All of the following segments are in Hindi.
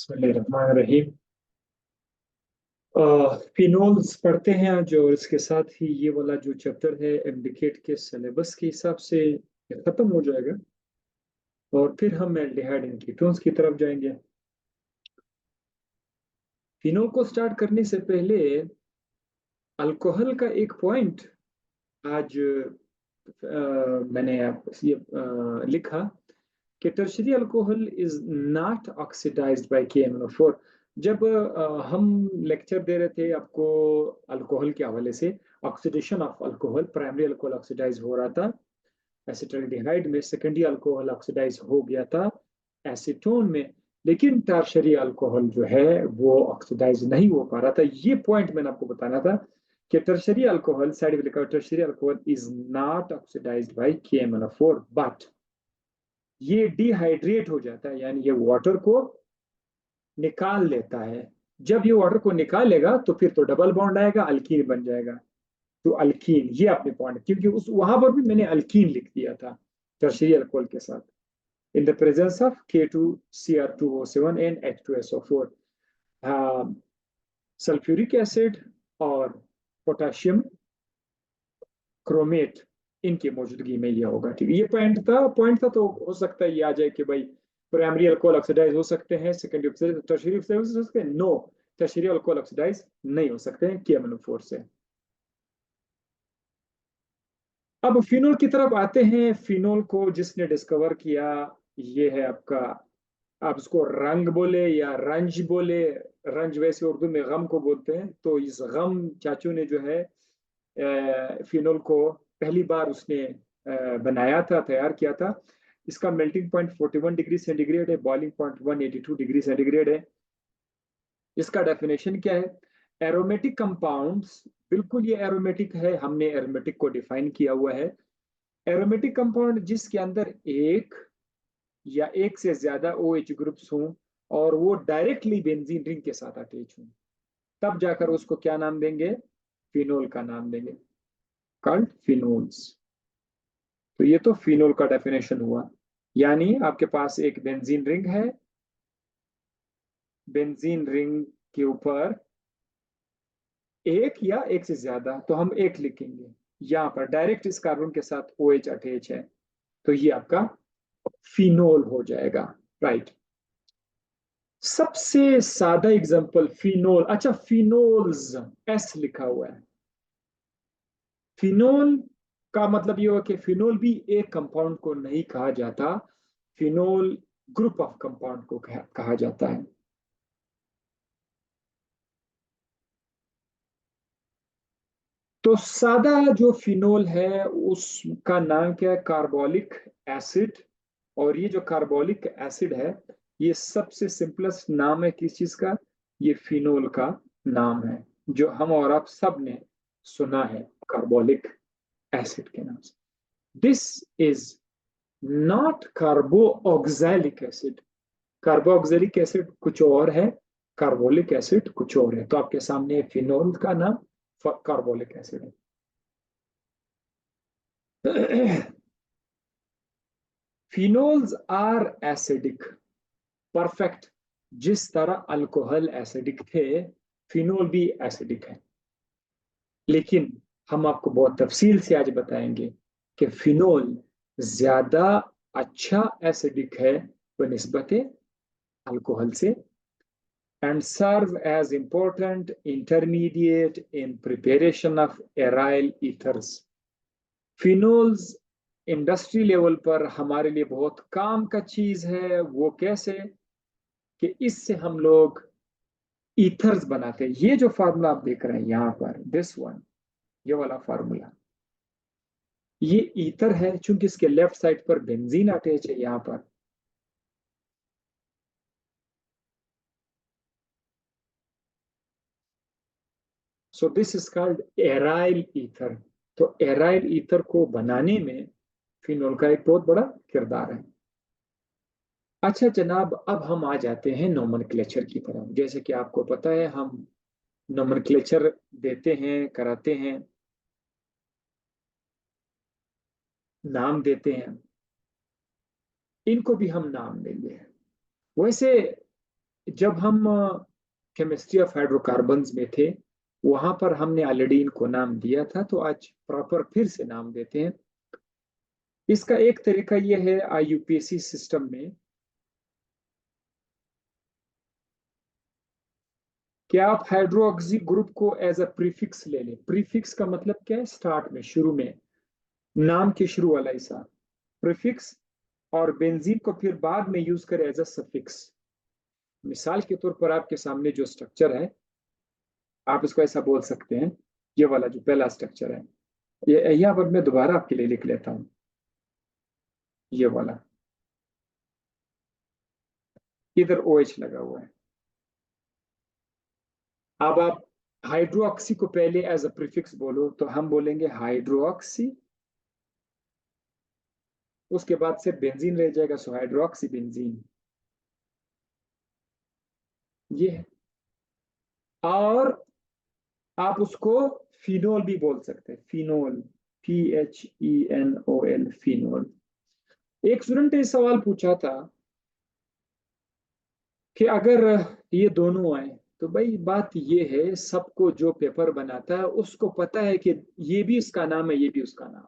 बिस्मिल्लाहिर्रहमानिर्रहीम। फिनोल्स पढ़ते हैं आज, और इसके साथ ही ये वाला जो चैप्टर है एल्डिहाइड के सिलेबस के हिसाब से ये खत्म हो जाएगा, और फिर हम एल्डिहाइड एंड कीटोन्स की तरफ जाएंगे। फिनोल को स्टार्ट करने से पहले अल्कोहल का एक पॉइंट आज मैंने ये लिखा कि tertiary alcohol is not oxidised by KMnO4। जब हम लेक्चर दे रहे थे आपको अल्कोहल के हवाले से, oxidation of alcohol, primary alcohol oxidise हो रहा था एसिटाल्डिहाइड में, सेकेंडरी अल्कोहल ऑक्सीडाइज हो गया था एसीटोन में, लेकिन टर्शरी अल्कोहल जो है वो ऑक्सीडाइज नहीं हो पा रहा था। ये पॉइंट मैंने आपको बताना था कि टर्शरी अल्कोहल, साइड में लिखा tertiary alcohol is not oxidised by KMnO4, but ये डिहाइड्रेट हो जाता है, यानी ये वाटर को निकाल लेता है। जब ये वाटर को निकालेगा तो फिर तो डबल बॉन्ड आएगा, अल्कीन बन जाएगा। तो अल्कीन, ये अपने पॉइंट, क्योंकि उस वहां पर भी मैंने अल्कीन लिख दिया था टर्शियरी अल्कोहल के साथ, in the presence of K2Cr2O7 and H2SO4। Sulphuric acid और पोटाशियम क्रोमेट, इनकी मौजूदगी में ये होगा। ठीक है, ये पॉइंट था तो हो सकता है ये आ जाए कि भाई प्राइमरी अल्कोहल ऑक्सीडाइज हो सकते हैं, सेकेंडरी टर्शियरी ऑक्सीडाइज हो सकते हैं। नो, टर्शियरी अल्कोहल ऑक्सीडाइज नहीं हो सकते हैं KMnO4 से। अब फिनोल की तरफ आते हैं। फिनोल को जिसने डिस्कवर किया, ये है आपका, आप इसको रंग बोले या रंज बोले, रंज वैसे उर्दू में गम को बोलते हैं, तो इस गम चाचू ने जो है फिनोल को पहली बार उसने बनाया था, तैयार किया था। इसका मेल्टिंग पॉइंट 41 डिग्री सेंटीग्रेड है, बॉइलिंग पॉइंट 182 डिग्री सेंटीग्रेड है। इसका डेफिनेशन क्या है? एरोमेटिक कंपाउंड्स, बिल्कुल ये एरोमेटिक है, हमने एरोमेटिक को डिफाइन किया हुआ है। एरोमेटिक कंपाउंड जिसके अंदर एक या एक से ज्यादा OH ग्रुप्स हों और वो डायरेक्टली बेंजीन रिंग के साथ अटैच हों, तब जाकर उसको क्या नाम देंगे? फिनोल का नाम देंगे, कॉल्ड फिनोल्स। तो ये तो फिनोल का डेफिनेशन हुआ, यानी आपके पास एक बेंजीन रिंग है, बेंजीन रिंग के ऊपर एक या एक से ज्यादा, तो हम एक लिखेंगे, यहां पर डायरेक्ट इस कार्बन के साथ OH अटैच है, तो ये आपका फिनोल हो जाएगा। राइट। सबसे सादा एग्जांपल फिनोल, अच्छा फिनोल्स एस लिखा हुआ है। फिनोल का मतलब ये हुआ कि फिनोल भी एक कंपाउंड को नहीं कहा जाता, फिनोल ग्रुप ऑफ कंपाउंड को कहा जाता है। तो सादा जो फिनोल है उसका नाम क्या है? Carbolic acid. और ये जो कार्बोलिक एसिड है, ये सबसे सिंपलेस्ट नाम है किस चीज का? ये फिनोल का नाम है, जो हम और आप सब ने सुना है कार्बोलिक एसिड के नाम से। This is not कार्बो oxalic acid. कार्बो oxalic acid कुछ और है, कार्बोलिक एसिड कुछ और है। तो आपके सामने फिनोल का नाम कार्बोलिक एसिड है। Phenols are acidic, perfect. जिस तरह अल्कोहल एसिडिक थे, फिनोल भी एसिडिक है। लेकिन हम आपको बहुत तफसील से आज बताएंगे कि फिनोल ज्यादा अच्छा एसिडिक है बनिस्बत अल्कोहल से, and serve as important intermediate in preparation of aryl ethers। Phenols industry level पर हमारे लिए बहुत काम का चीज है। वो कैसे? कि इससे हम लोग ईथर्स बनाते हैं। ये जो फार्मूला आप देख रहे हैं यहाँ पर, दिस वन, ये वाला फार्मूला, ये ईथर है। चूंकि इसके लेफ्ट साइड पर बेंजीन अटैच है यहाँ पर, सो this is called aryl ether. तो एराइल ईथर को बनाने में फिनोल का एक बहुत बड़ा किरदार है। अच्छा जनाब, अब हम आ जाते हैं नोमेनक्लेचर की तरफ। जैसे कि आपको पता है, हम नोमेनक्लेचर देते हैं, कराते हैं, नाम देते हैं, इनको भी हम नाम देंगे। वैसे जब हम केमिस्ट्री ऑफ हाइड्रोकार्बन्स में थे, वहां पर हमने ऑलरेडी इनको नाम दिया था, तो आज प्रॉपर फिर से नाम देते हैं। इसका एक तरीका यह है आईयूपीएसी सिस्टम में कि आप हाइड्रोक्सी ग्रुप को एज अ प्रीफिक्स ले लें। प्रीफिक्स का मतलब क्या है? स्टार्ट में, शुरू में, नाम के शुरू वाला हिस्सा प्रीफिक्स, और बेंजीन को फिर बाद में यूज करें एज अ सफिक्स। मिसाल के तौर पर आपके सामने जो स्ट्रक्चर है, आप इसको ऐसा बोल सकते हैं, ये वाला जो पहला स्ट्रक्चर है, ये यहाँ पर मैं दोबारा आपके लिए लिख लेता हूँ, ये वाला, इधर ओ OH लगा हुआ है। अब आप हाइड्रोक्सी को पहले एज अ प्रीफिक्स बोलो, तो हम बोलेंगे हाइड्रोक्सी, उसके बाद से बेंजीन रह जाएगा, सो हाइड्रोक्सी बेंजीन, ये है। और आप उसको फिनोल भी बोल सकते हैं, फिनोल, PHENOL, फिनोल। एक स्टूडेंट ने सवाल पूछा था कि अगर ये दोनों आए, तो भाई बात ये है, सबको जो पेपर बनाता है उसको पता है कि ये भी उसका नाम है, ये भी उसका नाम,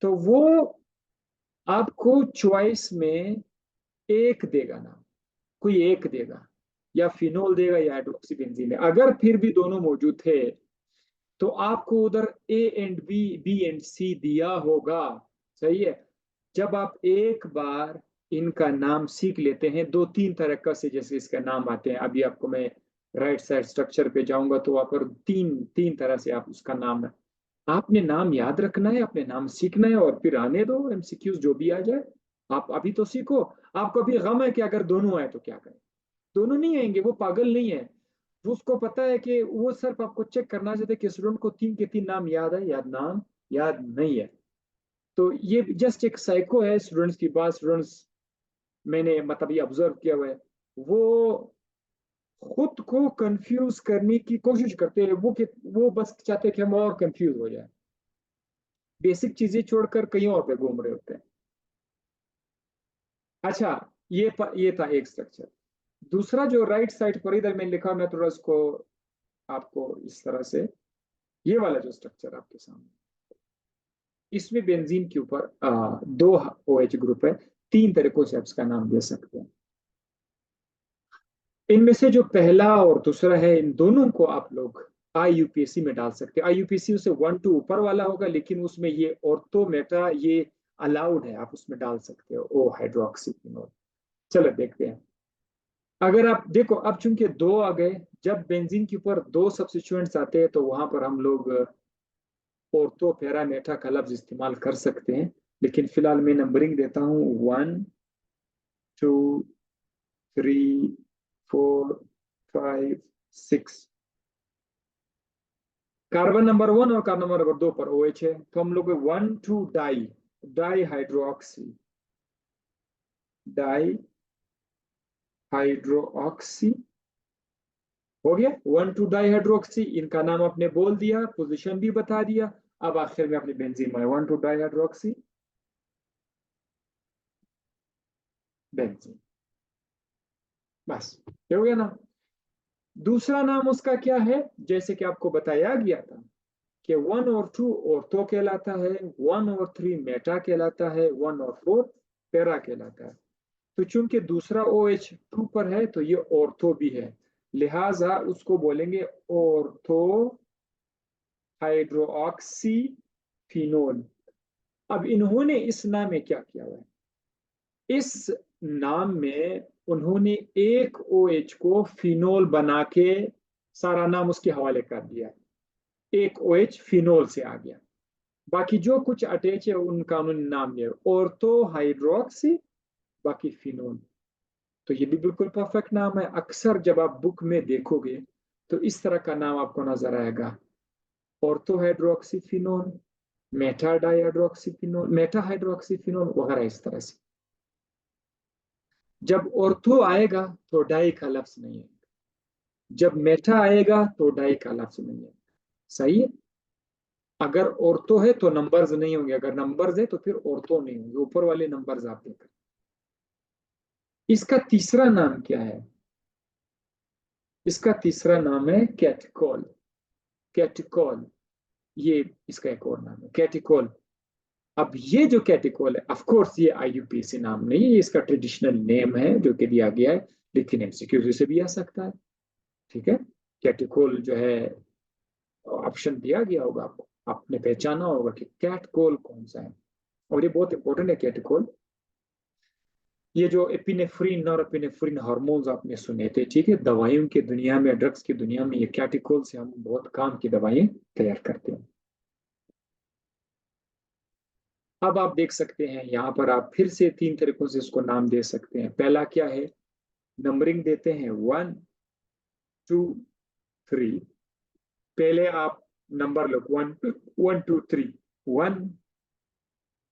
तो वो आपको चॉइस में एक देगा नाम, कोई एक देगा, या फिनोल देगा या हाइड्रोक्सीबेंजीन। अगर फिर भी दोनों मौजूद थे, तो आपको उधर A and B, B and C दिया होगा। सही है। जब आप एक बार इनका नाम सीख लेते हैं, दो तीन तरह का से जैसे इसका नाम आते हैं, अभी आपको मैं राइट साइड स्ट्रक्चर पे जाऊंगा तो वहां पर तीन तीन तरह से आप उसका नाम है, आपने नाम याद रखना है, अपने नाम सीखना है, और फिर आने दो एमसीक्यूज जो भी आ जाए। आप अभी तो सीखो। आपको अभी गम है कि अगर दोनों आए तो क्या करें। दोनों नहीं आएंगे, वो पागल नहीं है। वो उसको पता है कि वो सिर्फ आपको चेक करना चाहते हैं कि स्टूडेंट को तीन के तीन नाम याद है, याद नाम याद नहीं है। तो ये जस्ट एक साइको है स्टूडेंट्स की बात। स्टूडेंट्स, मैंने मतलब ये ऑब्जर्व किया हुआ है, वो खुद को कंफ्यूज करने की कोशिश करते हैं। वो बस चाहते हैं कि हम और कंफ्यूज हो जाए, बेसिक चीजें छोड़कर कहीं और पे घूम रहे होते हैं। अच्छा, ये था एक स्ट्रक्चर। दूसरा जो राइट साइड पर इधर मैंने लिखा, मैं थोड़ा इसको आपको इस तरह से, ये वाला जो स्ट्रक्चर आपके सामने, इसमें बेंजीन के ऊपर दो OH ग्रुप है। तीन तरीकों से आप इसका नाम दे सकते हैं। इनमें से जो पहला और दूसरा है, इन दोनों को आप लोग आईयूपीएसी में डाल सकते हैं। आईयूपीएसी उसे 1 2 ऊपर वाला होगा, लेकिन उसमें ये ऑर्थो मेटा ये अलाउड है, आप उसमें डाल सकते हो ओ हाइड्रोक्सीफिनोल। चलो देखते हैं। अगर आप देखो, अब चूंकि दो आ गए, जब बेंजीन के ऊपर दो सब्स्टिट्यूएंट्स आते हैं, तो वहां पर हम लोग ऑर्थो पैरा मेटा का लफ्ज इस्तेमाल कर सकते हैं। लेकिन फिलहाल मैं नंबरिंग देता हूँ, 1 2 3 4 5 6। कार्बन नंबर 1 और कार्बन नंबर 2 पर OH है, तो हम लोग 1 2 di, di hydroxy, di hydroxy हो गया। 1 2 डाई हाइड्रोक्सी, इनका नाम आपने बोल दिया, पोजीशन भी बता दिया। अब आखिर में अपनी बेंजीन में 1 2 डाई हाइड्रोक्सी बेंजीन, बस ये हो गया ना। दूसरा नाम उसका क्या है? जैसे कि आपको बताया गया था कि 1 और 2 ऑर्थो कहलाता है, 1 और 3 मेटा कहलाता है, 1 और 4 पैरा कहलाता है। तो चूंकि दूसरा OH 2 पर है, तो ये ऑर्थो भी है, लिहाजा उसको बोलेंगे ऑर्थो हाइड्रोक्सी फिनोल। अब इन्होंने इस नाम में क्या किया हुआ है? इस नाम में उन्होंने एक OH को फिनोल बना के सारा नाम उसके हवाले कर दिया। एक OH फिनोल से आ गया, बाकी जो कुछ अटैच है उनका उन्होंने नाम दिया ऑर्थो हाइड्रोक्सी, बाकी फिनोल। तो ये भी बिल्कुल परफेक्ट नाम है। अक्सर जब आप बुक में देखोगे, तो इस तरह का नाम आपको नजर आएगा, ऑर्थो हाइड्रोक्सीफिनोल, मेटा डाइहाइड्रोक्सीफिनोल, मेटा हाइड्रोक्सीफिनोल वगैरह, इस तरह से। जब ऑर्थो आएगा तो डाई का लफ्ज नहीं है, जब मेटा आएगा तो डाई का लफ्ज नहीं है। सही है। अगर ऑर्थो है तो नंबर्स नहीं होंगे, अगर नंबर्स है तो फिर ऑर्थो नहीं होंगे, ऊपर वाले नंबर्स आप देख। इसका तीसरा नाम क्या है? इसका तीसरा नाम है कैटिकोल। कैटिकोल, ये इसका एक और नाम है कैटिकोल। अब ये जो कैटिकोल है, ऑफ कोर्स ये आईयूपीएसी नाम नहीं है, ये इसका ट्रेडिशनल नेम है जो कि दिया गया है, लेकिन एमसीक्यू से भी आ सकता है। ठीक है, कैटिकोल जो है ऑप्शन दिया गया होगा आपको, आपने पहचाना होगा कि कैटकोल कौन सा है, और ये बहुत इंपॉर्टेंट है कैटिकोल। ये जो एपिनेफ्रिन और एपिनेफ्रिन हार्मोन्स आपने सुने थे, ठीक है, दवाइयों की दुनिया में, ड्रग्स की दुनिया में, ये कैटिकोल से हम बहुत काम की दवाइयां तैयार करते हैं। अब आप देख सकते हैं यहाँ पर, आप फिर से तीन तरीकों से इसको नाम दे सकते हैं। पहला क्या है, नंबरिंग देते हैं 1 2 3। पहले आप नंबर लो 1 2 3। 1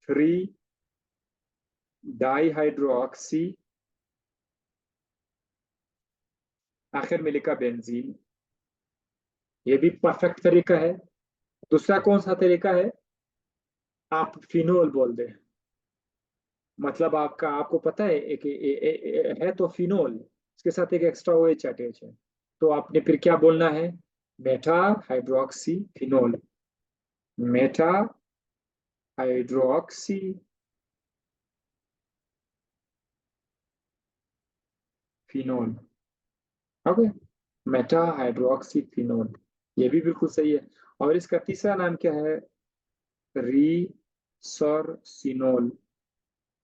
3 डाईहाइड्रोक्सी, आखिर में लिखा बेंजीन। ये भी परफेक्ट तरीका है। दूसरा कौन सा तरीका है, आप फिनोल बोल दें, मतलब आपका, आपको पता है एक है तो फिनोल, इसके साथ एक एक्स्ट्रा ओ एच अटैच है, तो आपने फिर क्या बोलना है, Meta hydroxy phenol. Meta hydroxy phenol. Okay, Meta hydroxy phenol, ये भी बिल्कुल सही है। और इसका तीसरा नाम क्या है, रीसरसिनोल,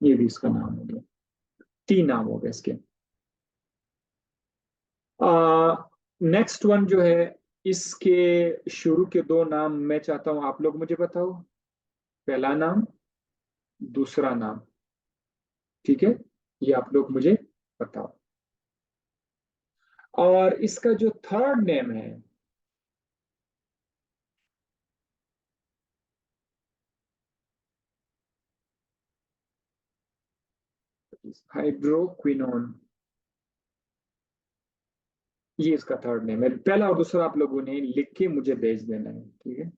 ये भी इसका नाम हो गया। तीन नाम हो गए इसके। नेक्स्ट वन जो है, इसके शुरू के दो नाम मैं चाहता हूं आप लोग मुझे बताओ। पहला नाम, दूसरा नाम, ठीक है, ये आप लोग मुझे बताओ। और इसका जो थर्ड नेम है, हाइड्रोक्विनोन, ये इसका थर्ड नेम है। पहला और दूसरा आप लोगों ने लिख के मुझे भेज देना है, ठीक है।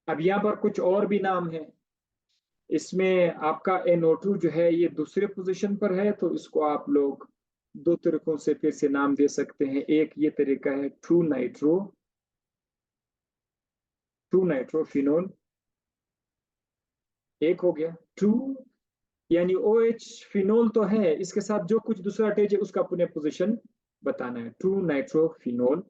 अब यहाँ पर कुछ और भी नाम है। इसमें आपका NO2 जो है ये दूसरे पोजीशन पर है, तो इसको आप लोग दो तरीकों से फिर से नाम दे सकते हैं। एक ये तरीका है टू नाइट्रो फिनोल, एक हो गया टू, यानी OH फिनोल तो है, इसके साथ जो कुछ दूसरा अटैच है उसका पुनः पोजीशन बताना है, टू नाइट्रो फिनोल।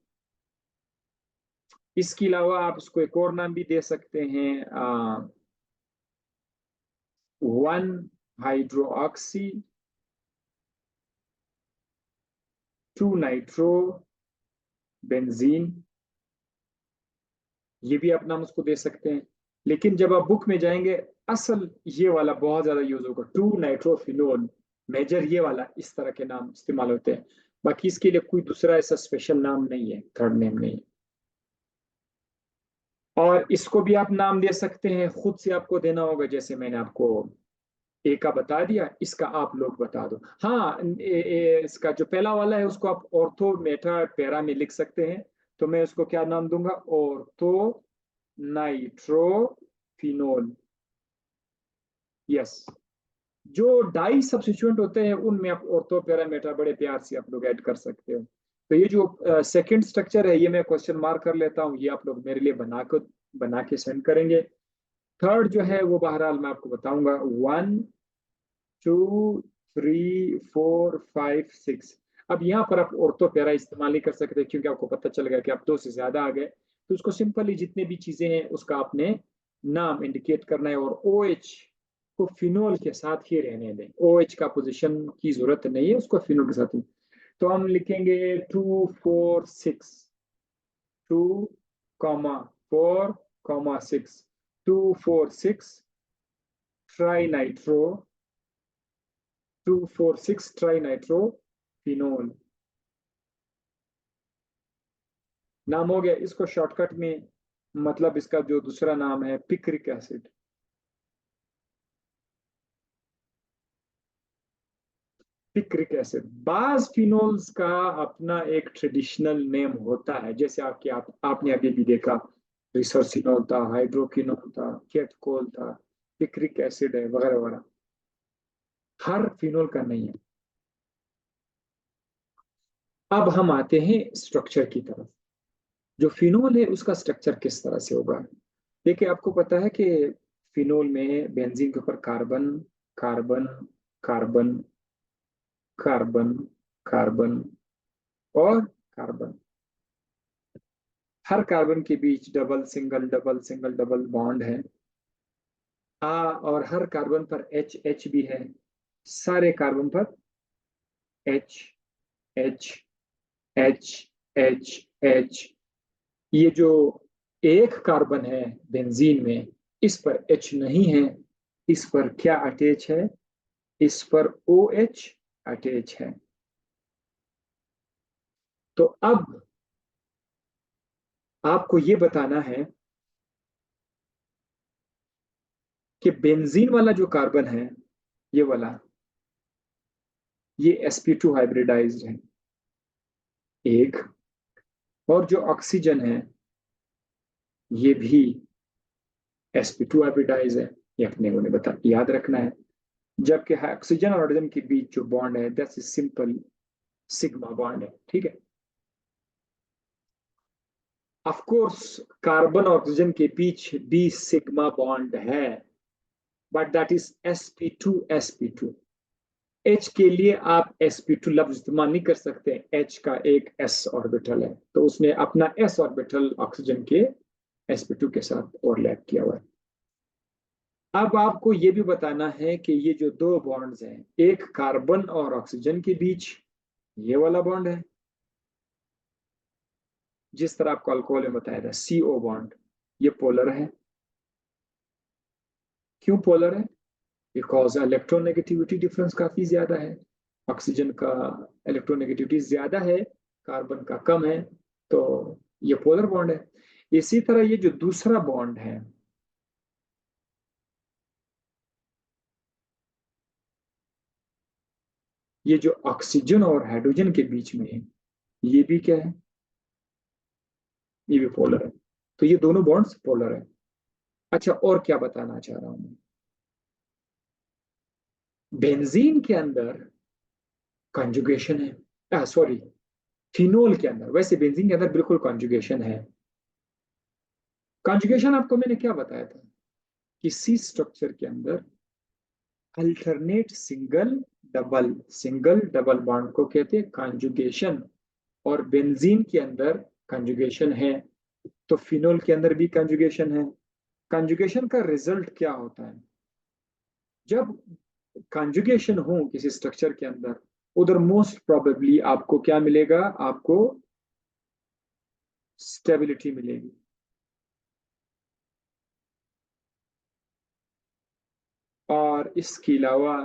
इसके अलावा आप इसको एक और नाम भी दे सकते हैं, 1 हाइड्रोक्सी 2 नाइट्रो बेंजीन, ये भी आप नाम उसको दे सकते हैं। लेकिन जब आप बुक में जाएंगे, असल ये वाला बहुत ज्यादा यूज होगा, टू नाइट्रोफिनोल, मेजर ये वाला, इस तरह के नाम इस्तेमाल होते हैं। बाकी इसके लिए कोई दूसरा ऐसा स्पेशल नाम नहीं है, थर्ड नेम नहीं है। और इसको भी आप नाम दे सकते हैं, खुद से आपको देना होगा, जैसे मैंने आपको ए का बता दिया, इसका आप लोग बता दो। हाँ, इसका जो पहला वाला है उसको आप ऑर्थो मेटा पैरा में लिख सकते हैं, तो मैं उसको क्या नाम दूंगा, ऑर्थो नाइट्रोफिनोल। यस, जो डाई सब्स्टिट्यूएंट होते हैं उनमें आप ऑर्थो पैरा मेटा बड़े प्यार से आप लोग ऐड कर सकते हो। तो ये जो सेकंड स्ट्रक्चर है, ये मैं क्वेश्चन मार्क कर लेता हूँ, ये आप लोग मेरे लिए बना के सेंड करेंगे। थर्ड जो है वो बहरहाल मैं आपको बताऊंगा, 1 2 3 4 5 6। अब यहाँ पर आप ऑर्थो पैरा इस्तेमाल नहीं कर सकते, क्योंकि आपको पता चल गया कि आप दो से ज्यादा आ गए, तो उसको सिंपली जितने भी चीजें हैं उसका आपने नाम इंडिकेट करना है, और OH को फिनोल के साथ ही रहने दें, OH का पोजीशन की जरूरत नहीं है, उसको फिनोल के साथ ही। तो हम लिखेंगे 2 4 6, 2 4 6, 2 4 6 tri nitro, 2 4 6 tri nitro phenol, नाम हो गया। इसको शॉर्टकट में, मतलब इसका जो दूसरा नाम है पिक्रिक एसिड। पिक्रिक एसिड, बाज फिनोल्स का अपना एक ट्रेडिशनल नेम होता है, जैसे आपने अभी भी देखा, रिसोर्सिनोल था, हाइड्रोकिनोल था, केटकोल था, पिक्रिक एसिड है, वगैरह वगैरह। हर फिनोल का नहीं है। अब हम आते हैं स्ट्रक्चर की तरफ। जो फिनोल है उसका स्ट्रक्चर किस तरह से होगा। देखिए, आपको पता है कि फिनोल में बेंजीन के ऊपर carbon, carbon, carbon, carbon, carbon और कार्बन। हर कार्बन के बीच double single double single double bond है। और हर कार्बन पर एच एच भी है। सारे कार्बन पर H H H H H. ये जो एक कार्बन है बेंजीन में, इस पर एच नहीं है। इस पर क्या अटैच है? इस पर ओ एच अटैच है। तो अब आपको ये बताना है कि बेंजीन वाला जो कार्बन है, ये वाला, ये sp2 हाइब्रिडाइज्ड है एक। और जो ऑक्सीजन है, ये भी sp2 हाइब्रिडाइज है। ये अपने को बता याद रखना है। जबकि ऑक्सीजन और हाइड्रोजन के बीच जो बॉन्ड है, दैट्स सिंपल सिग्मा बॉन्ड है। ठीक है। ऑफ कोर्स कार्बन और ऑक्सीजन के बीच भी सिग्मा बॉन्ड है, but that is sp2 sp2। H के लिए आप sp2 लफ्ज इस्तेमाल नहीं कर सकते। H का एक s ऑर्बिटल है, तो उसने अपना s ऑर्बिटल ऑक्सीजन के sp2 के साथ ओवरलैप किया हुआ है। अब आपको ये भी बताना है कि ये जो दो बॉन्ड्स हैं, एक कार्बन और ऑक्सीजन के बीच ये वाला बॉन्ड है, जिस तरह आपको अल्कोहल में बताया था CO बॉन्ड, ये पोलर है। क्यों पोलर है? बिकॉज इलेक्ट्रोनेगेटिविटी डिफरेंस काफी ज्यादा है। ऑक्सीजन का इलेक्ट्रोनेगेटिविटी ज्यादा है, कार्बन का कम है। तो ये पोलर बॉन्ड है। इसी तरह ये जो दूसरा बॉन्ड है, ये जो ऑक्सीजन और हाइड्रोजन के बीच में है, ये भी क्या है? ये भी पोलर है। तो ये दोनों बॉन्ड्स पोलर है। अच्छा, और क्या बताना चाह रहा हूं मैं, बेंजीन के अंदर कॉन्जुगेशन है। सॉरी, फिनोल के अंदर, वैसे बेंजीन के अंदर बिल्कुल कॉन्जुगेशन है। कॉन्जुगेशन आपको मैंने क्या बताया था? किसी स्ट्रक्चर के अंदर अल्टरनेट सिंगल डबल बॉन्ड को कहते हैं कॉन्जुगेशन। और बेंजीन के अंदर कॉन्जुगेशन है, तो फिनोल के अंदर भी कॉन्जुगेशन है। कॉन्जुगेशन का रिजल्ट क्या होता है? जब कॉन्जुगेशन हो किसी स्ट्रक्चर के अंदर, उधर मोस्ट प्रोबेबली आपको क्या मिलेगा? आपको स्टेबिलिटी मिलेगी। और इसके अलावा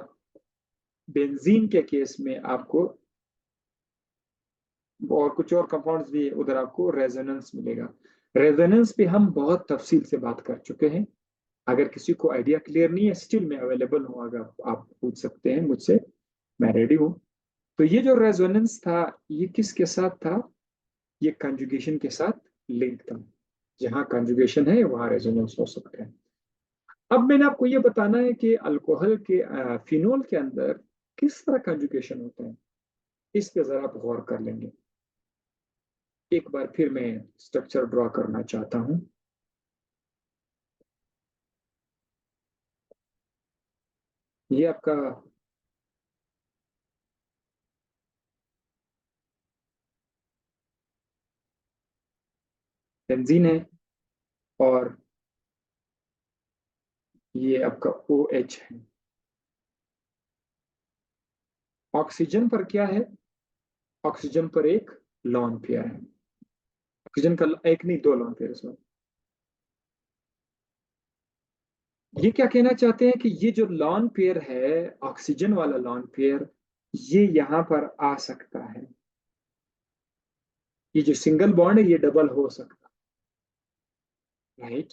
बेंजीन के केस में आपको और कुछ और कंपाउंड्स भी, उधर आपको रेजोनेंस मिलेगा। रेजोनेंस पे हम बहुत तफसील से बात कर चुके हैं। अगर किसी को आइडिया क्लियर नहीं है, स्टिल मैं अवेलेबल हूँ, अगर आप पूछ सकते हैं मुझसे, मैं रेडी हूँ। तो ये जो रेजोनेंस था, ये किसके साथ था? ये कंजुगेशन के साथ लिंक था। जहाँ कंजुगेशन है वहां रेजोनेंस हो सकता है। अब मैंने आपको ये बताना है कि अल्कोहल के फिनोल के अंदर किस तरह कंजुगेशन होता है। इस पे जरा आप गौर कर लेंगे। एक बार फिर मैं स्ट्रक्चर ड्रॉ करना चाहता हूं। ये आपका बेंजीन है, और ये आपका OH है। ऑक्सीजन पर क्या है? ऑक्सीजन पर एक लॉन पेयर है। ऑक्सीजन का एक नहीं, दो लॉन पेयर इसमें। ये क्या कहना चाहते हैं कि ये जो लॉन पेयर है, ऑक्सीजन वाला लॉन पेयर, ये यहां पर आ सकता है। ये जो सिंगल बॉन्ड है, ये डबल हो सकता है, राइट?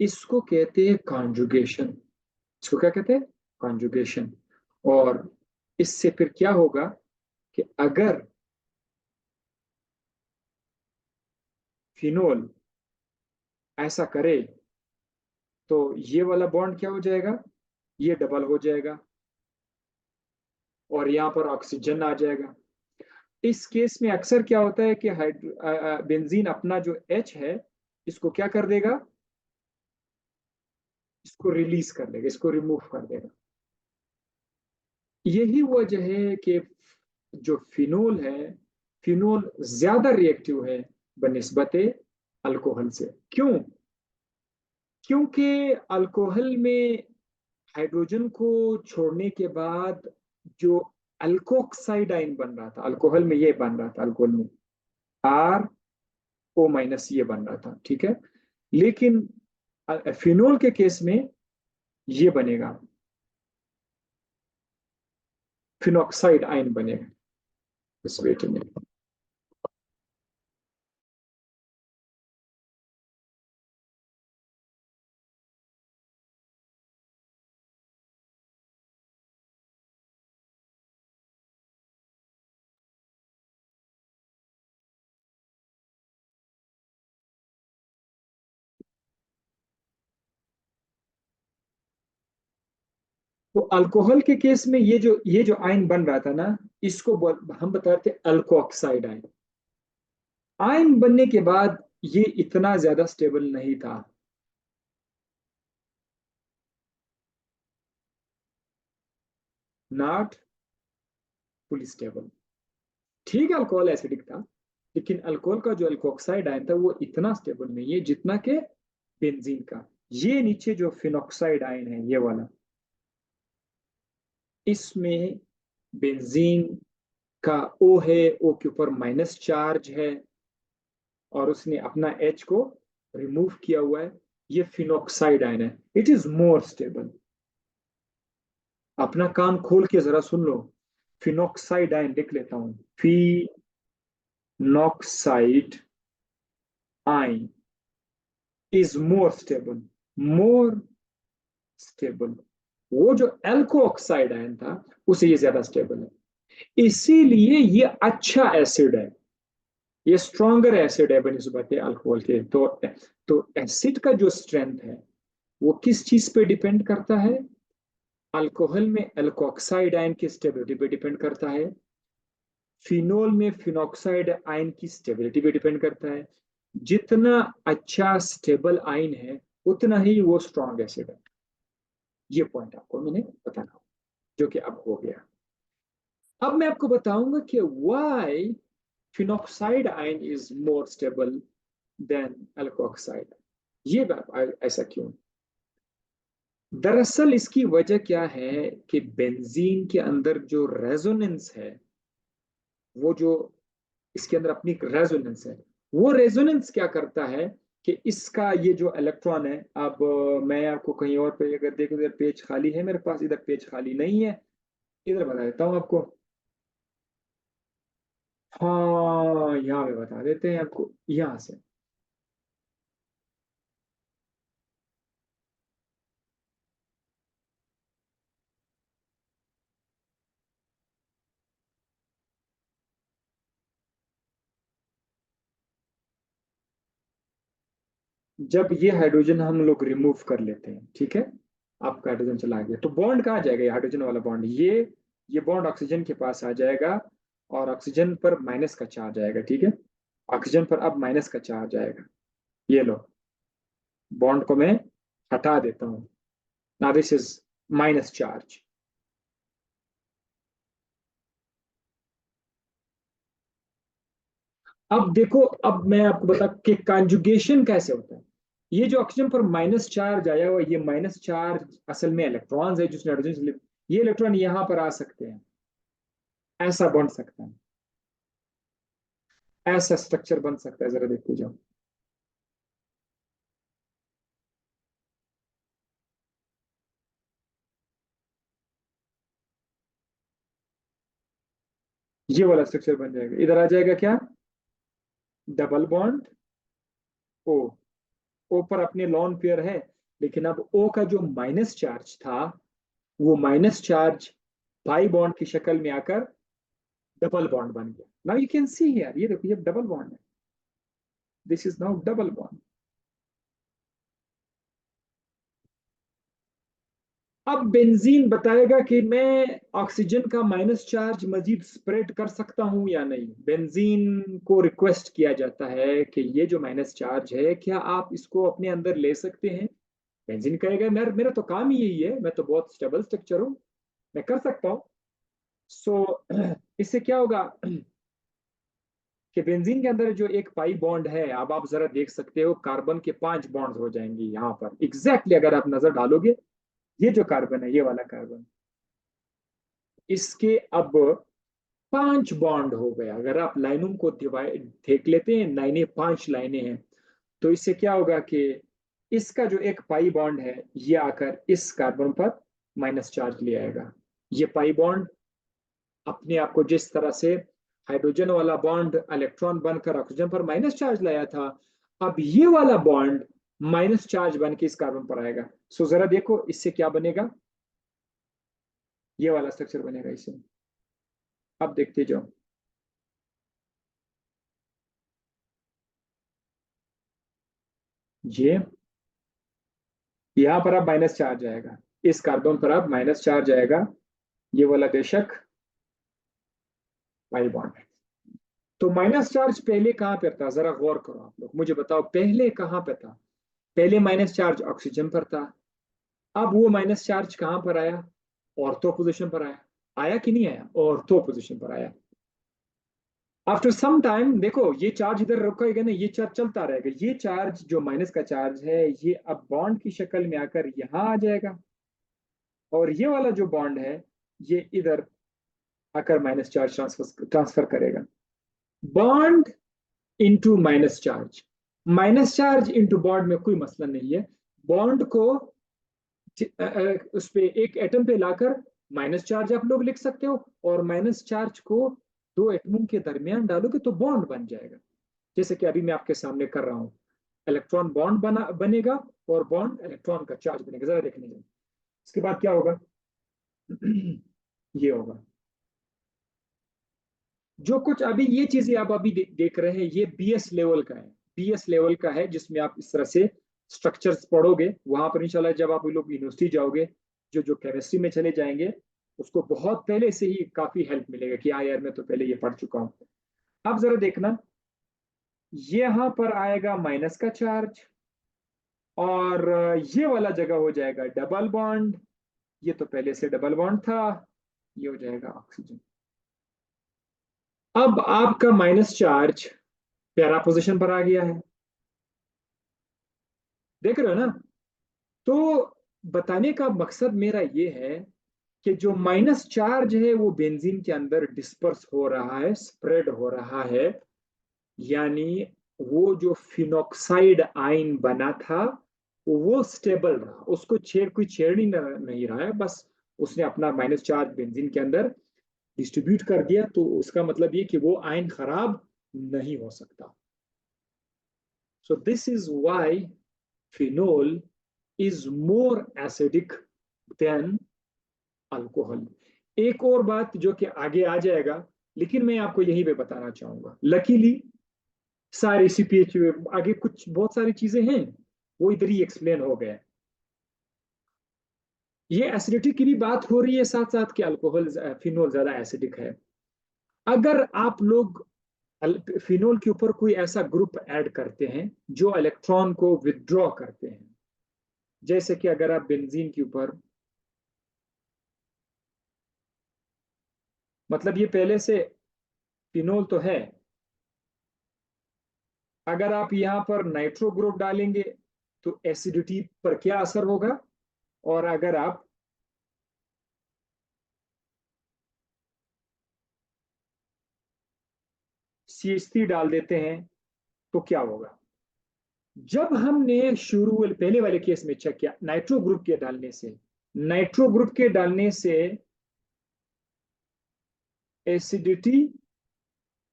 इसको कहते हैं कॉन्जुगेशन। इसको क्या कहते हैं? कॉन्जुगेशन। और इससे फिर क्या होगा कि अगर फिनोल ऐसा करे, तो ये वाला बॉन्ड क्या हो जाएगा? ये डबल हो जाएगा, और यहां पर ऑक्सीजन आ जाएगा। इस केस में अक्सर क्या होता है कि बेंजीन अपना जो H है इसको क्या कर देगा, इसको रिलीज कर देगा, इसको रिमूव कर देगा। यही वजह है कि जो फिनोल है, फिनोल ज्यादा रिएक्टिव है बनिस्बत अल्कोहल से। क्यों? क्योंकि अल्कोहल में हाइड्रोजन को छोड़ने के बाद जो अल्कोक्साइड आयन बन रहा था, अल्कोहल में ये बन रहा था, अल्कोहल में RO- ये बन रहा था, ठीक है। लेकिन फिनोल के केस में ये बनेगा, फिनोक्साइड आयन बनेगा इस वेट में। तो अल्कोहल के केस में ये जो आयन बन रहा था ना, इसको हम बता रहे थे अल्कोऑक्साइड आयन। आयन बनने के बाद ये इतना ज्यादा स्टेबल नहीं था। Not fully stable. ठीक है, अल्कोहल एसिडिक था, लेकिन अल्कोहल का जो अल्कोऑक्साइड आयन था वो इतना स्टेबल नहीं है जितना के बेंजीन का। ये नीचे जो फिनॉक्साइड आयन है ये वाला, इसमें बेंजीन का O है, O के ऊपर माइनस चार्ज है और उसने अपना H को रिमूव किया हुआ है। ये फिनॉक्साइड आयन है, इट इज मोर स्टेबल। अपना कान खोल के जरा सुन लो। फिनॉक्साइड आयन लिख लेता हूं, phenoxide ion is more stable, more stable. वो जो एल्को ऑक्साइड आयन था उसे ये ज्यादा स्टेबल है, इसीलिए ये अच्छा एसिड है, ये स्ट्रॉन्गर एसिड है बनिस्बत अल्कोहल के। तो एसिड का जो स्ट्रेंथ है वो किस चीज पे डिपेंड करता है? अल्कोहल में एल्कोक्साइड आयन की स्टेबिलिटी पे डिपेंड करता है, फिनोल में फिनॉक्साइड आयन की स्टेबिलिटी पे डिपेंड करता है। जितना अच्छा स्टेबल आयन है उतना ही वो स्ट्रॉन्ग एसिड है। ये पॉइंट आपको मैंने बताना, जो कि अब हो गया। अब मैं आपको बताऊंगा कि why phenoxide ion is more stable then alkoxide. ये बात ऐसा क्यों? दरअसल इसकी वजह क्या है कि बेंजीन के अंदर जो रेजोनेंस है, वो जो इसके अंदर अपनी रेजोनेंस है, वो रेजोनेंस क्या करता है कि इसका ये जो इलेक्ट्रॉन है, अब मैं आपको कहीं और पे अगर देखो, इधर पेज खाली है मेरे पास, इधर पेज खाली नहीं है, इधर बता देता हूँ आपको। हाँ, यहाँ पे बता देते हैं आपको, यहाँ से। जब ये हाइड्रोजन हम लोग रिमूव कर लेते हैं, ठीक है, आपका हाइड्रोजन चला गया, तो बॉन्ड कहाँ जाएगा? ये हाइड्रोजन वाला बॉन्ड, ये बॉन्ड ऑक्सीजन के पास आ जाएगा और ऑक्सीजन पर माइनस का चार्ज आएगा, ठीक है। ऑक्सीजन पर अब माइनस का चार्ज आएगा। ये लो, बॉन्ड को मैं हटा देता हूँ। Now this is minus charge. अब देखो, अब मैं आपको बता कि कॉन्जुगेशन कैसे होता है। ये जो ऑक्सीजन पर माइनस चार्ज आया हुआ, ये माइनस चार्ज असल में इलेक्ट्रॉन्स है जिसने हाइड्रोजन से ये इलेक्ट्रॉन यहाँ पर आ सकते हैं, ऐसा बन सकता है, ऐसा स्ट्रक्चर बन सकता है, जरा देखते जाओ। ये वाला स्ट्रक्चर बन जाएगा, इधर आ जाएगा क्या? Double bond O. ओ पर अपने लॉन पेयर है, लेकिन अब ओ का जो माइनस चार्ज था, वो माइनस चार्ज पाई बॉन्ड की शक्ल में आकर डबल बॉन्ड बन गया। Now you can see here, ये देखो, ये डबल बॉन्ड है, this is now double bond. अब बेंजीन बताएगा कि मैं ऑक्सीजन का माइनस चार्ज मजीद स्प्रेड कर सकता हूं या नहीं। बेंजीन को रिक्वेस्ट किया जाता है कि ये जो माइनस चार्ज है, क्या आप इसको अपने अंदर ले सकते हैं। बेंजीन कहेगा मेरा मेरा तो काम ही यही है, मैं तो बहुत स्टेबल स्ट्रक्चर हूँ, मैं कर सकता हूँ। सो इससे क्या होगा कि बेंजीन के अंदर जो एक पाई बॉन्ड है, अब आप जरा देख सकते हो कार्बन के 5 बॉन्ड हो जाएंगे यहाँ पर एग्जैक्टली अगर आप नजर डालोगे। ये जो कार्बन है, ये वाला कार्बन, इसके अब 5 बॉन्ड हो गए। अगर आप लाइनों को डिवाइड देख लेते हैं, लाइनें 5 लाइनें हैं, तो इससे क्या होगा कि इसका जो एक पाई बॉन्ड है, ये आकर इस कार्बन पर माइनस चार्ज ले आएगा। ये पाई बॉन्ड अपने आप को जिस तरह से हाइड्रोजन वाला बॉन्ड इलेक्ट्रॉन बनकर ऑक्सीजन पर माइनस चार्ज लाया था, अब ये वाला बॉन्ड माइनस चार्ज बन के इस कार्बन पर आएगा। सो जरा देखो इससे क्या बनेगा, ये वाला स्ट्रक्चर बनेगा इससे। अब देखते जाओ, ये यहां पर अब माइनस चार्ज आएगा, इस कार्बन पर अब माइनस चार्ज आएगा। ये वाला बेशक पाई बॉन्ड है। तो माइनस चार्ज पहले कहां पर था, जरा गौर करो आप लोग, मुझे बताओ पहले कहां पर था। पहले माइनस चार्ज ऑक्सीजन पर था। अब वो माइनस चार्ज कहां पर आया, ऑर्थो पोजीशन पर आया। आया कि नहीं आया, ऑर्थो पोजीशन पर आया। आफ्टर सम टाइम देखो, ये चार्ज इधर रुकेगा नहीं, ये चार्ज चलता रहेगा। ये चार्ज जो माइनस का चार्ज है, ये अब बॉन्ड की शक्ल में आकर यहां आ जाएगा, और ये वाला जो बॉन्ड है, ये इधर आकर माइनस चार्ज ट्रांसफर ट्रांसफर करेगा। Bond into minus charge, minus charge into bond में कोई मसला नहीं है। बॉन्ड को उस पे एक एटम पे लाकर माइनस चार्ज आप लोग लिख सकते हो, और माइनस चार्ज को दो एटमों के दरमियान डालोगे तो बॉन्ड बन जाएगा, जैसे कि अभी मैं आपके सामने कर रहा हूं। इलेक्ट्रॉन बॉन्ड बनेगा, और बॉन्ड इलेक्ट्रॉन का चार्ज बनेगा। जरा देखने जाए इसके बाद क्या होगा। ये होगा जो कुछ अभी ये चीजें आप अभी देख रहे हैं, ये बीएस लेवल का है। बीएस लेवल का है जिसमें आप इस तरह से स्ट्रक्चर्स पढ़ोगे। वहां पर इंशाल्लाह जब आप लोग यूनिवर्सिटी जाओगे, जो जो केमिस्ट्री में चले जाएंगे, उसको बहुत पहले से ही काफी हेल्प मिलेगा कि हाँ यार मैं तो पहले ये पढ़ चुका हूँ। अब जरा देखना, यहां पर आएगा माइनस का चार्ज, और ये वाला जगह हो जाएगा डबल बॉन्ड। ये तो पहले से डबल बॉन्ड था, ये हो जाएगा ऑक्सीजन। अब आपका माइनस चार्ज पैरा पोजीशन पर आ गया है, देख रहे हो ना। तो बताने का मकसद मेरा ये है कि जो माइनस चार्ज है वो बेंजीन के अंदर डिस्पर्स हो रहा है, स्प्रेड हो रहा है। यानी वो जो फिनॉक्साइड आयन बना था, वो स्टेबल रहा, उसको कोई छेड़ नहीं रहा है। बस उसने अपना माइनस चार्ज बेंजीन के अंदर डिस्ट्रीब्यूट कर दिया, तो उसका मतलब ये कि वो आयन खराब नहीं हो सकता। सो this is why phenol is more acidic then alcohol. एक और बात जो कि आगे आ जाएगा, लेकिन मैं आपको यहीं पे बताना चाहूंगा। लकीली सारे सीपीएच आगे कुछ बहुत सारी चीजें हैं, वो इधर ही एक्सप्लेन हो गए। ये एसिडिटी की भी बात हो रही है साथ साथ कि अल्कोहल फिनोल ज्यादा एसिडिक है। अगर आप लोग फिनोल के ऊपर कोई ऐसा ग्रुप ऐड करते हैं जो इलेक्ट्रॉन को विदड्रॉ करते हैं, जैसे कि अगर आप बेंजीन के ऊपर, मतलब ये पहले से फिनोल तो है, अगर आप यहां पर नाइट्रो ग्रुप डालेंगे तो एसिडिटी पर क्या असर होगा, और अगर आप CH3 डाल देते हैं तो क्या होगा। जब हमने शुरू पहले वाले केस में चेक किया, नाइट्रो ग्रुप के डालने से एसिडिटी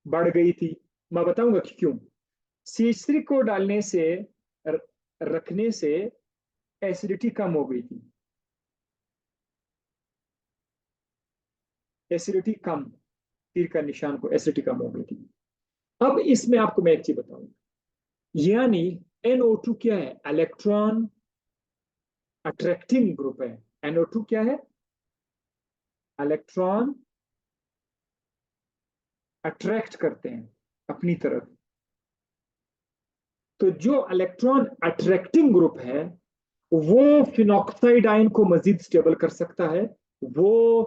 बढ़ गई थी। मैं बताऊंगा कि क्यों। CH3 को डालने से, रखने से एसिडिटी कम हो गई थी। एसिडिटी कम, तीर का निशान को, एसिडिटी कम हो गई थी। अब इसमें आपको मैं एक चीज बताऊंगा, यानी NO2 क्या है, इलेक्ट्रॉन अट्रैक्टिंग ग्रुप है। NO2 क्या है? इलेक्ट्रॉन अट्रैक्ट करते हैं अपनी तरफ। तो जो इलेक्ट्रॉन अट्रैक्टिंग ग्रुप है वो फिनॉक्साइड आयन को मजीद स्टेबल कर सकता है। वो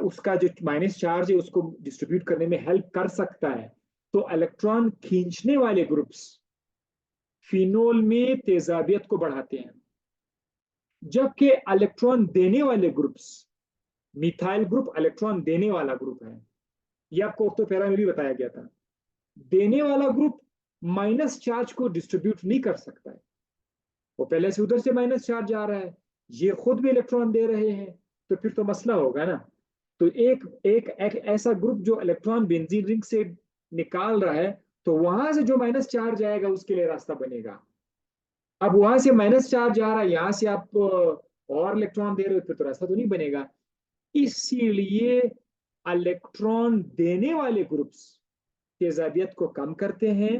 उसका जो माइनस चार्ज है उसको डिस्ट्रीब्यूट करने में हेल्प कर सकता है। तो इलेक्ट्रॉन खींचने वाले ग्रुप्स फिनोल में तेजाबियत को बढ़ाते हैं, जबकि इलेक्ट्रॉन देने वाले ग्रुप्स, मिथाइल ग्रुप इलेक्ट्रॉन देने वाला ग्रुप है, ये आपको ऑर्थोपैरा में भी बताया गया था। देने वाला ग्रुप माइनस चार्ज को डिस्ट्रीब्यूट नहीं कर सकता है, वो पहले से उधर से माइनस चार्ज आ रहा है, ये खुद भी इलेक्ट्रॉन दे रहे हैं, तो फिर तो मसला होगा ना। तो एक ऐसा ग्रुप जो इलेक्ट्रॉन बेंजीन रिंग से निकाल रहा है, तो वहां से जो माइनस चार्ज आएगा उसके लिए रास्ता बनेगा। अब वहां से माइनस चार्ज आ रहा है, यहां से आप और इलेक्ट्रॉन दे रहे हो, फिर तो रास्ता तो नहीं बनेगा। इसीलिए इलेक्ट्रॉन देने वाले ग्रुप्स तेजाबियत को कम करते हैं,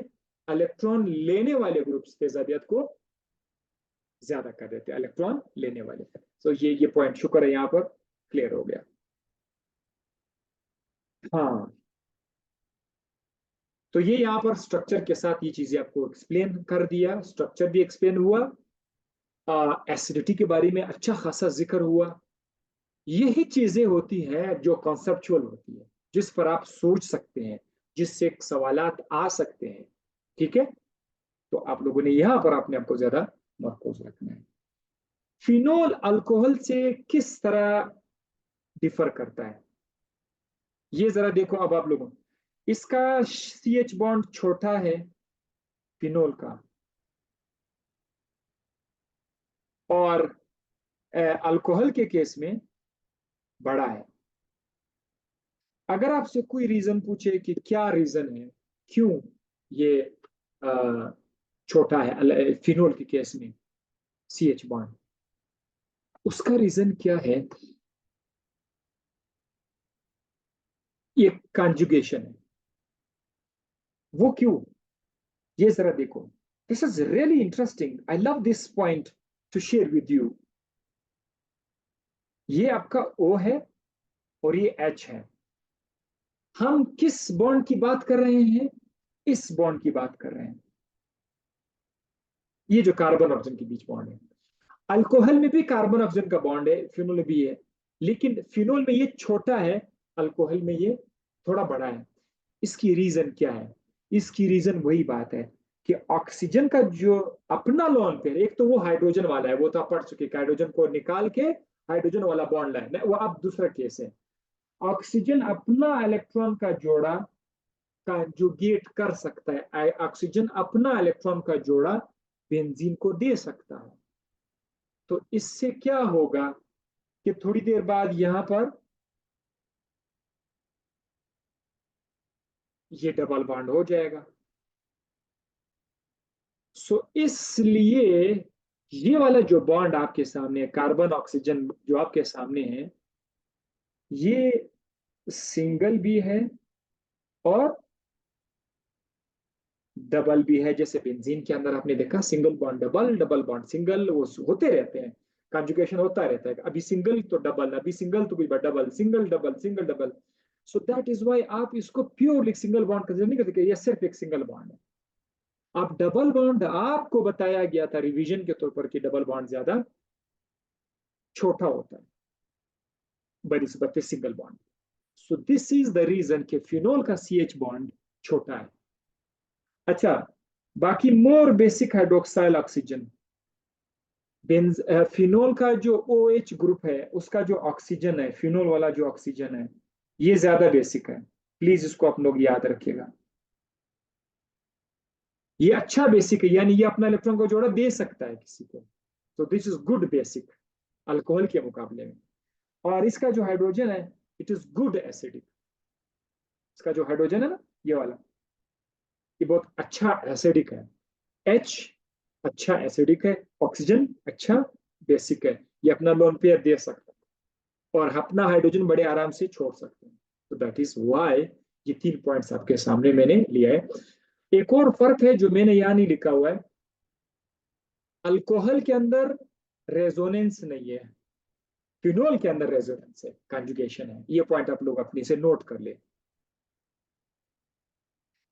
इलेक्ट्रॉन लेने वाले ग्रुप्स तेजाबियत को ज्यादा कर देते हैं, इलेक्ट्रॉन लेने वाले। तो ये पॉइंट शुक्र है यहां पर क्लियर हो गया। हाँ, तो ये यहाँ पर स्ट्रक्चर के साथ ये चीजें आपको एक्सप्लेन कर दिया, स्ट्रक्चर भी एक्सप्लेन हुआ, एसिडिटी के बारे में अच्छा खासा जिक्र हुआ। यही चीजें होती हैं जो कॉन्सेप्चुअल होती है, जिस पर आप सोच सकते हैं, जिससे सवालात आ सकते हैं। ठीक है, तो आप लोगों ने यहां पर अपने आपको ज्यादा मरकूज रखना है। फिनोल अल्कोहल से किस तरह डिफर करता है, ये जरा देखो। अब आप लोगों, इसका CH बॉन्ड छोटा है फिनोल का, और अल्कोहल के केस में बड़ा है। अगर आपसे कोई रीजन पूछे कि क्या रीजन है, क्यों ये छोटा है फिनोल के केस में CH बॉन्ड, उसका रीजन क्या है? ये कंजुगेशन है। वो क्यों, ये जरा देखो। This is really interesting, I love this point two share with you. ये आपका O है और ये H है। हम किस बॉन्ड की बात कर रहे हैं? इस बॉन्ड की बात कर रहे हैं, ये जो कार्बन ऑक्सीजन के बीच बॉन्ड है। अल्कोहल में भी कार्बन ऑक्सीजन का बॉन्ड है, फिनोल में भी है, लेकिन फिनोल में ये छोटा है, अल्कोहल में ये थोड़ा बड़ा है। इसकी रीजन क्या है? इसकी रीजन वही बात है कि ऑक्सीजन का जो अपना लोन पेयर, एक तो वो हाइड्रोजन वाला है, वो तो आप पढ़ चुके, हाइड्रोजन को निकाल के हाइड्रोजन वाला बॉन्ड लाए, वो अब दूसरा केस है। ऑक्सीजन अपना इलेक्ट्रॉन का जोड़ा कंजुगेट कर सकता है, ऑक्सीजन अपना इलेक्ट्रॉन का जोड़ा बेंजीन को दे सकता है। तो इससे क्या होगा कि थोड़ी देर बाद यहां पर ये डबल बॉन्ड हो जाएगा। सो इसलिए ये वाला जो बॉन्ड आपके सामने है, कार्बन ऑक्सीजन जो आपके सामने है, ये सिंगल भी है और डबल भी है। जैसे बेंजीन के अंदर आपने देखा single bond double, double bond single, वो होते रहते हैं, कॉन्जुगेशन होता रहता है, अभी सिंगल तो डबल, अभी सिंगल तो कोई double, single double, single double. So that is why आप इसको प्योरली सिंगल बॉन्ड कंसिडर नहीं करते, ये सिर्फ एक सिंगल बॉन्ड है। अब डबल बॉन्ड आपको बताया गया था रिवीजन के तौर पर कि डबल बॉन्ड ज्यादा छोटा होता है बनिस्बत single bond. So this is the reason कि फिनोल का CH बॉन्ड छोटा है। अच्छा, बाकी more basic hydroxyl oxygen, phenol का जो OH ग्रुप है उसका जो ऑक्सीजन है, फिनोल वाला जो ऑक्सीजन है, ये ज्यादा बेसिक है। प्लीज इसको आप लोग याद रखिएगा, ये अच्छा बेसिक है, यानी ये अपना इलेक्ट्रॉन को जोड़ा दे सकता है किसी को। तो this is good basic alcohol के मुकाबले में। और इसका जो हाइड्रोजन है, इट इज गुड एसिडिक। इसका जो हाइड्रोजन है ना, ये वाला, ये बहुत अच्छा एसिडिक है। H अच्छा एसिडिक है, ऑक्सीजन अच्छा बेसिक है, ये अपना लोन पेयर दे सकता है और अपना हाइड्रोजन बड़े आराम से छोड़ सकते हैं। तो दैट इज वाई ये 3 पॉइंट्स आपके सामने मैंने लिया है। एक और फर्क है जो मैंने यहां नहीं लिखा हुआ है, अल्कोहल के अंदर रेजोनेंस नहीं है, फिनोल के अंदर रेजोनेंस है, कॉन्जुगेशन है। ये पॉइंट आप लोग अपनी से नोट कर ले।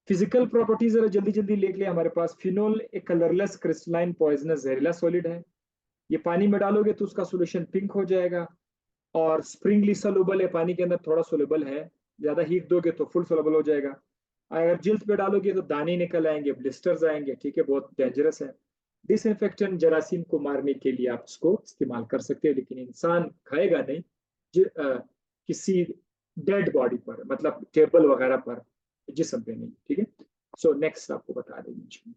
फिजिकल प्रॉपर्टीज जरा जल्दी जल्दी लिख ले हमारे पास। फिनोल एक कलरलेस क्रिस्टलाइन पॉइजनस जहरीला सॉलिड है। ये पानी में डालोगे तो उसका सोल्यूशन पिंक हो जाएगा, और स्प्रिंगली सोलुबल है, पानी के अंदर थोड़ा सोलुबल है, ज्यादा हीट दोगे तो फुल सोलुबल हो जाएगा। अगर जिल्द पे डालोगे तो दाने निकल आएंगे, ब्लिस्टर्स आएंगे, ठीक है, बहुत डेंजरस है। डिसइंफेक्टेंट जरासीम को मारने के लिए आप इसको इस्तेमाल कर सकते हैं, लेकिन इंसान खाएगा नहीं। किसी डेड बॉडी पर, मतलब टेबल वगैरह पर, जिसम पे नहीं, ठीक है। सो नेक्स्ट आपको बता देंगे।